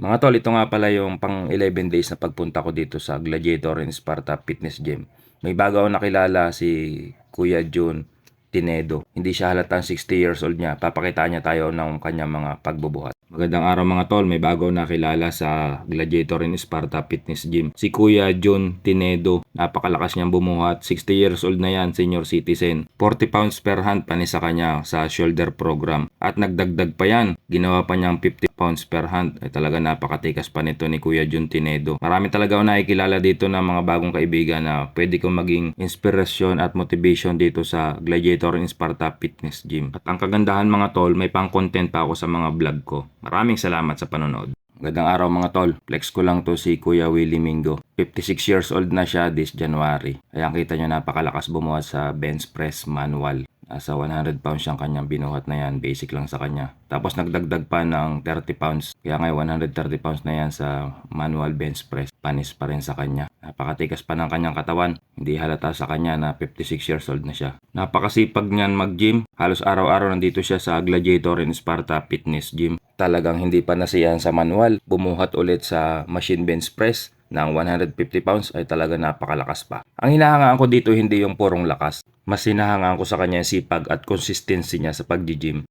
Mga tol, ito nga pala yung pang 11 days na pagpunta ko dito sa Gladiator and Sparta Fitness Gym. May bago ako nakilala si Kuya Jun Tinedo. Hindi siya halatang 60 years old niya. Papakita niya tayo ng kanyang mga pagbubuhat. Magandang araw mga tol, may bago ako nakilala sa Gladiator and Sparta Fitness Gym. Si Kuya Jun Tinedo, napakalakas niyang bumuhat. 60 years old na yan, senior citizen. 40 pounds per hand pani sa kanya sa shoulder program. At nagdagdag pa yan, ginawa pa niyang 50 pounds per hand. Ay talaga napakatikas pa nito ni Kuya Jun Tinedo. Marami talaga ako nakikilala dito na mga bagong kaibigan na pwede kong maging inspirasyon at motivation dito sa Gladiator and Sparta Fitness Gym. At ang kagandahan mga tol, may pang content pa ako sa mga vlog ko. Maraming salamat sa panonood. Magandang araw mga tol. Flex ko lang to si Kuya Willie Mingo. 56 years old na siya this January. Kaya kita nyo napakalakas bumuhat sa bench press manual. Nasa 100 pounds yung kanyang binuhat na yan. Basic lang sa kanya. Tapos nagdagdag pa ng 30 pounds. Kaya ngayon 130 pounds na yan sa manual bench press. Panis pa rin sa kanya. Napakatikas pa ng kanyang katawan. Hindi halata sa kanya na 56 years old na siya. Napakasipag niyan mag-gym. Halos araw-araw nandito siya sa Gladiator and Sparta Fitness Gym. Talagang hindi pa nasiyahan sa manual. Bumuhat ulit sa machine bench press ng 150 pounds ay talaga napakalakas pa. Ang hinahangaan ko dito hindi yung purong lakas. Mas hinahangaan ko sa kanya yung sipag at consistency niya sa pag-gym.